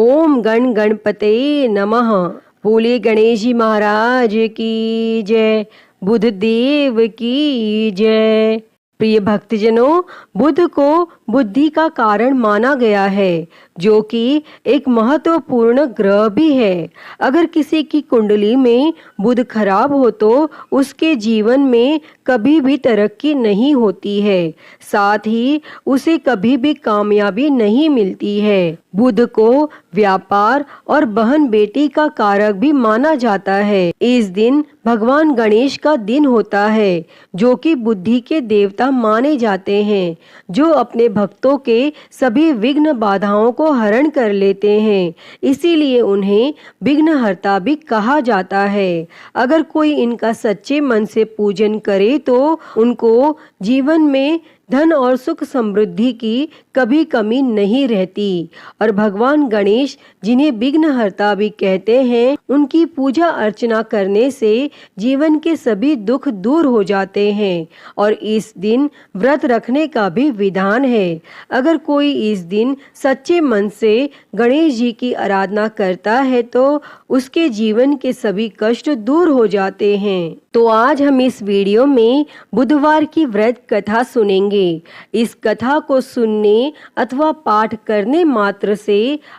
ओम गण गणपते नमः। बोले गणेश जी महाराज की जय, बुध देव की जय। प्रिय भक्तजनों, बुध को बुद्धि का कारण माना गया है, जो कि एक महत्वपूर्ण ग्रह भी है। अगर किसी की कुंडली में बुध खराब हो तो उसके जीवन में कभी भी तरक्की नहीं होती है, साथ ही उसे कभी भी कामयाबी नहीं मिलती है। बुध को व्यापार और बहन बेटी का कारक भी माना जाता है। इस दिन भगवान गणेश का दिन होता है, जो कि बुद्धि के देवता माने जाते हैं, जो अपने भक्तों के सभी विघ्न बाधाओं को हरण कर लेते हैं। इसीलिए उन्हें विघ्नहर्ता भी कहा जाता है। अगर कोई इनका सच्चे मन से पूजन करे तो उनको जीवन में धन और सुख समृद्धि की कभी कमी नहीं रहती। और भगवान गणेश, जिन्हें विघ्नहर्ता भी कहते हैं, उनकी पूजा अर्चना करने से जीवन के सभी दुख दूर हो जाते हैं। और इस दिन व्रत रखने का भी विधान है। अगर कोई इस दिन सच्चे मन से गणेश जी की आराधना करता है तो उसके जीवन के सभी कष्ट दूर हो जाते हैं। तो आज हम इस वीडियो में बुधवार की व्रत कथा सुनेंगे। इस कथा को सुनने अथवा पाठ करने मात्र से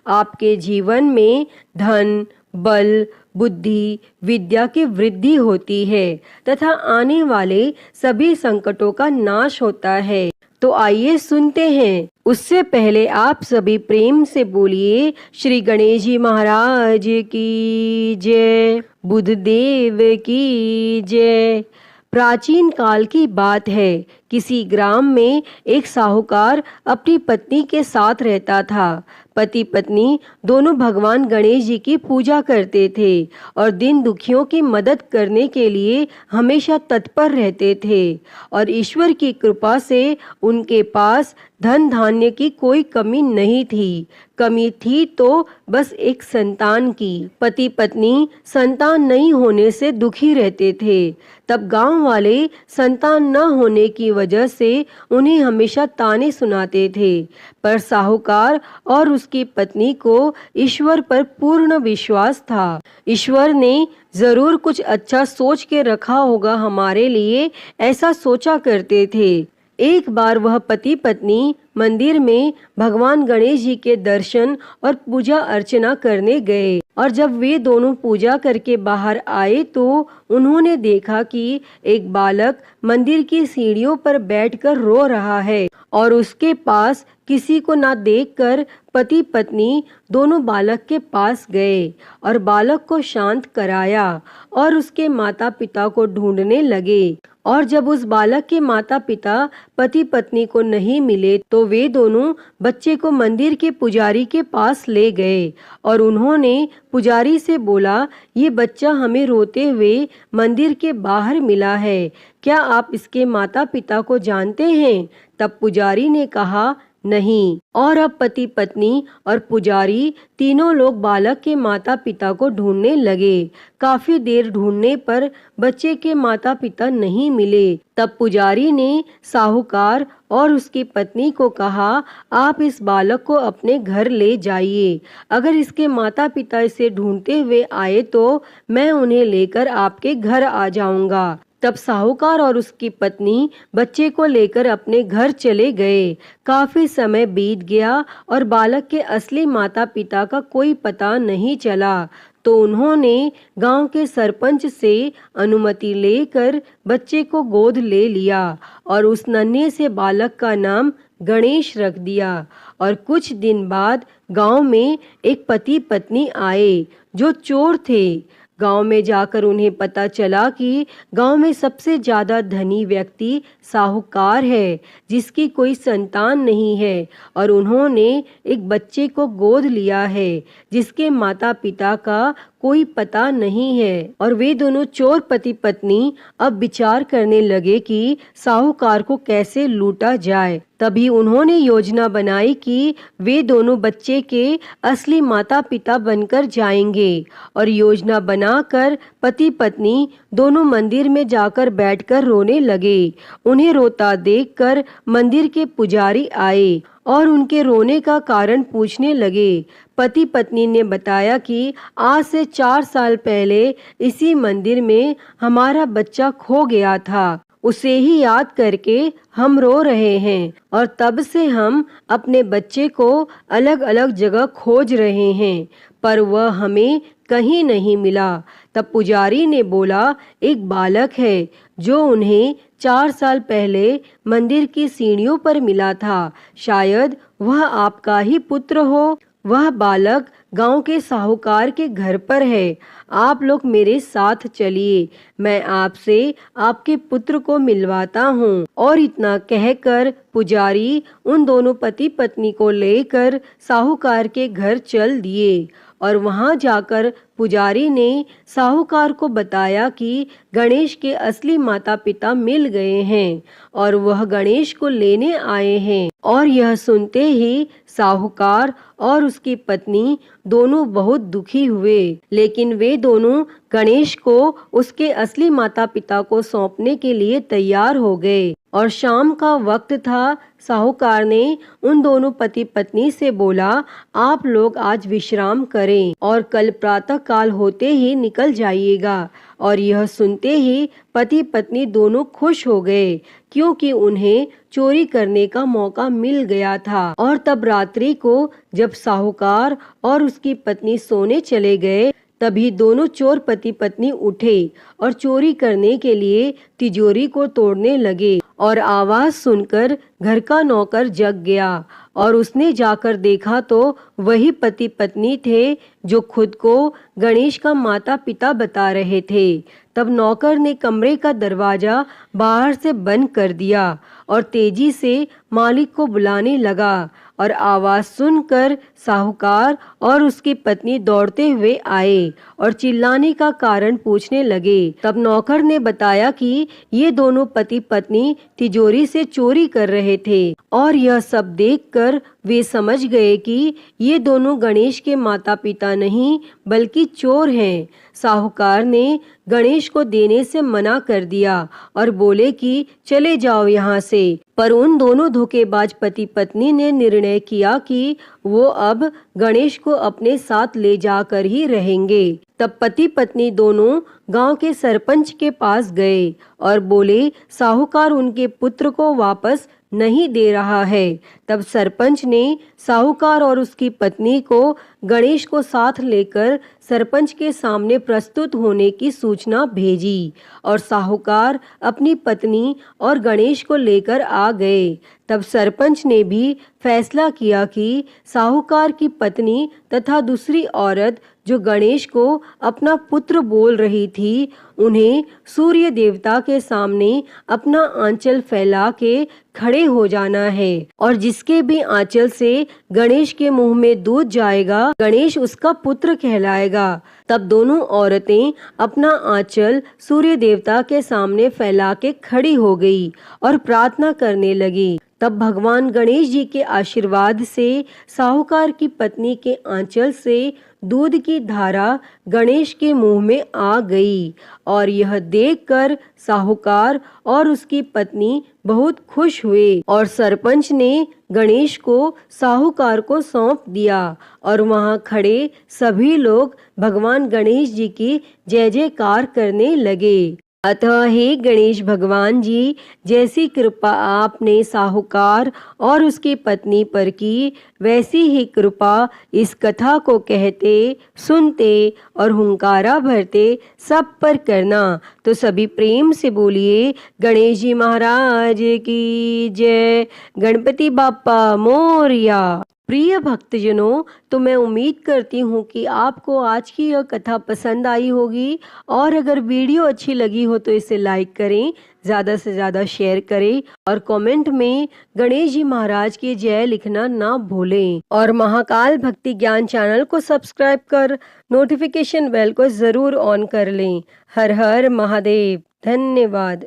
आपके जीवन में धन, बल, बुद्धि, विद्या की वृद्धि होती है तथा आने वाले सभी संकटों का नाश होता है। तो आइए सुनते हैं। उससे पहले आप सभी प्रेम से बोलिए श्री गणेश जी महाराज की जय, बुध देव की जय। प्राचीन काल की बात है। किसी ग्राम में एक साहूकार अपनी पत्नी के साथ रहता था। पति पत्नी दोनों भगवान गणेश जी की पूजा करते थे और दिन दुखियों की मदद करने के लिए हमेशा तत्पर रहते थे। और ईश्वर की कृपा से उनके पास धन धान्य की कोई कमी नहीं थी। कमी थी तो बस एक संतान की। पति पत्नी संतान नहीं होने से दुखी रहते थे। तब गांव वाले संतान न होने की वजह से उन्हें हमेशा ताने सुनाते थे। पर साहूकार और उसकी पत्नी को ईश्वर पर पूर्ण विश्वास था। ईश्वर ने जरूर कुछ अच्छा सोच के रखा होगा हमारे लिए, ऐसा सोचा करते थे। एक बार वह पति पत्नी मंदिर में भगवान गणेश जी के दर्शन और पूजा अर्चना करने गए। और जब वे दोनों पूजा करके बाहर आए तो उन्होंने देखा कि एक बालक मंदिर की सीढ़ियों पर बैठकर रो रहा है। और उसके पास किसी को ना देखकर पति पत्नी दोनों बालक के पास गए और बालक को शांत कराया और उसके माता पिता को ढूंढने लगे। और जब उस बालक के माता पिता पति पत्नी को नहीं मिले तो वे दोनों बच्चे को मंदिर के पुजारी के पास ले गए और उन्होंने पुजारी से बोला, ये बच्चा हमें रोते हुए मंदिर के बाहर मिला है, क्या आप इसके माता पिता को जानते हैं? तब पुजारी ने कहा, नहीं। और अब पति पत्नी और पुजारी तीनों लोग बालक के माता पिता को ढूंढने लगे। काफी देर ढूंढने पर बच्चे के माता पिता नहीं मिले। तब पुजारी ने साहूकार और उसकी पत्नी को कहा, आप इस बालक को अपने घर ले जाइए। अगर इसके माता पिता इसे ढूंढते हुए आए तो मैं उन्हें लेकर आपके घर आ जाऊंगा। तब साहूकार और उसकी पत्नी बच्चे को लेकर अपने घर चले गए। काफी समय बीत गया और बालक के असली माता पिता का कोई पता नहीं चला। तो उन्होंने गांव के सरपंच से अनुमति लेकर बच्चे को गोद ले लिया और उस नन्हे से बालक का नाम गणेश रख दिया। और कुछ दिन बाद गांव में एक पति पत्नी आए जो चोर थे। गांव में जाकर उन्हें पता चला कि गांव में सबसे ज्यादा धनी व्यक्ति साहूकार है, जिसकी कोई संतान नहीं है। और उन्होंने एक बच्चे को गोद लिया है जिसके माता पिता का कोई पता नहीं है। और वे दोनों चोर पति पत्नी अब विचार करने लगे कि साहूकार को कैसे लूटा जाए। तभी उन्होंने योजना बनाई कि वे दोनों बच्चे के असली माता पिता बनकर जाएंगे। और योजना बनाकर पति पत्नी दोनों मंदिर में जाकर बैठकर रोने लगे। उन्हें रोता देखकर मंदिर के पुजारी आए और उनके रोने का कारण पूछने लगे। पति पत्नी ने बताया कि आज से 4 साल पहले इसी मंदिर में हमारा बच्चा खो गया था। उसे ही याद करके हम रो रहे हैं और तब से हम अपने बच्चे को अलग अलग जगह खोज रहे हैं, पर वह हमें कहीं नहीं मिला। तब पुजारी ने बोला, एक बालक है जो उन्हें 4 साल पहले मंदिर की सीढ़ियों पर मिला था। शायद वह आपका ही पुत्र हो। वह बालक गांव के साहूकार के घर पर है। आप लोग मेरे साथ चलिए, मैं आपसे आपके पुत्र को मिलवाता हूँ। और इतना कहकर पुजारी उन दोनों पति पत्नी को लेकर साहूकार के घर चल दिए। और वहां जाकर पुजारी ने साहूकार को बताया कि गणेश के असली माता पिता मिल गए हैं और वह गणेश को लेने आए हैं। और यह सुनते ही साहूकार और उसकी पत्नी दोनों बहुत दुखी हुए, लेकिन वे दोनों गणेश को उसके असली माता पिता को सौंपने के लिए तैयार हो गए। और शाम का वक्त था। साहूकार ने उन दोनों पति पत्नी से बोला, आप लोग आज विश्राम करें और कल प्रातः काल होते ही निकल जाइएगा। और यह सुनते ही पति पत्नी दोनों खुश हो गए, क्योंकि उन्हें चोरी करने का मौका मिल गया था। और तब रात्रि को जब साहूकार और उसकी पत्नी सोने चले गए, तभी दोनों चोर पति पत्नी उठे और चोरी करने के लिए तिजोरी को तोड़ने लगे। और आवाज सुनकर घर का नौकर जग गया और उसने जाकर देखा तो वही पति पत्नी थे जो खुद को गणेश का माता पिता बता रहे थे। तब नौकर ने कमरे का दरवाजा बाहर से बंद कर दिया और तेजी से मालिक को बुलाने लगा। और आवाज सुनकर साहूकार और उसकी पत्नी दौड़ते हुए आए और चिल्लाने का कारण पूछने लगे। तब नौकर ने बताया कि ये दोनों पति पत्नी तिजोरी से चोरी कर रहे थे। और यह सब देखकर वे समझ गए कि ये दोनों गणेश के माता पिता नहीं बल्कि चोर हैं। साहूकार ने गणेश को देने से मना कर दिया और बोले कि चले जाओ यहाँ से। पर उन दोनों धोखेबाज पति पत्नी ने निर्णय किया कि वो अब गणेश को अपने साथ ले जाकर ही रहेंगे। तब पति पत्नी दोनों गांव के सरपंच के पास गए और बोले, साहूकार उनके पुत्र को वापस नहीं दे रहा है। तब सरपंच ने साहूकार और उसकी पत्नी को गणेश को साथ लेकर सरपंच के सामने प्रस्तुत होने की सूचना भेजी और साहूकार अपनी पत्नी और गणेश को लेकर आ गए। तब सरपंच ने भी फैसला किया कि साहूकार की पत्नी तथा दूसरी औरत जो गणेश को अपना पुत्र बोल रही थी, उन्हें सूर्य देवता के सामने अपना आंचल फैला के खड़े हो जाना है और जिसके भी आंचल से गणेश के मुंह में दूध जाएगा, गणेश उसका पुत्र कहलाएगा। तब दोनों औरतें अपना आंचल सूर्य देवता के सामने फैला के खड़ी हो गई और प्रार्थना करने लगी। तब भगवान गणेश जी के आशीर्वाद से साहूकार की पत्नी के आंचल से दूध की धारा गणेश के मुंह में आ गई। और यह देखकर साहूकार और उसकी पत्नी बहुत खुश हुए और सरपंच ने गणेश को साहूकार को सौंप दिया और वहां खड़े सभी लोग भगवान गणेश जी की जय जयकार करने लगे। अतः हे गणेश भगवान जी, जैसी कृपा आपने साहूकार और उसकी पत्नी पर की, वैसी ही कृपा इस कथा को कहते, सुनते और हुंकारा भरते सब पर करना। तो सभी प्रेम से बोलिए गणेश जी महाराज की जय। गणपति बाप्पा मोरया। प्रिय भक्तजनों, तो मैं उम्मीद करती हूँ कि आपको आज की यह कथा पसंद आई होगी और अगर वीडियो अच्छी लगी हो तो इसे लाइक करें, ज़्यादा से ज़्यादा शेयर करें और कमेंट में गणेश जी महाराज की जय लिखना ना भूलें। और महाकाल भक्ति ज्ञान चैनल को सब्सक्राइब कर नोटिफिकेशन बेल को ज़रूर ऑन कर लें। हर हर महादेव। धन्यवाद।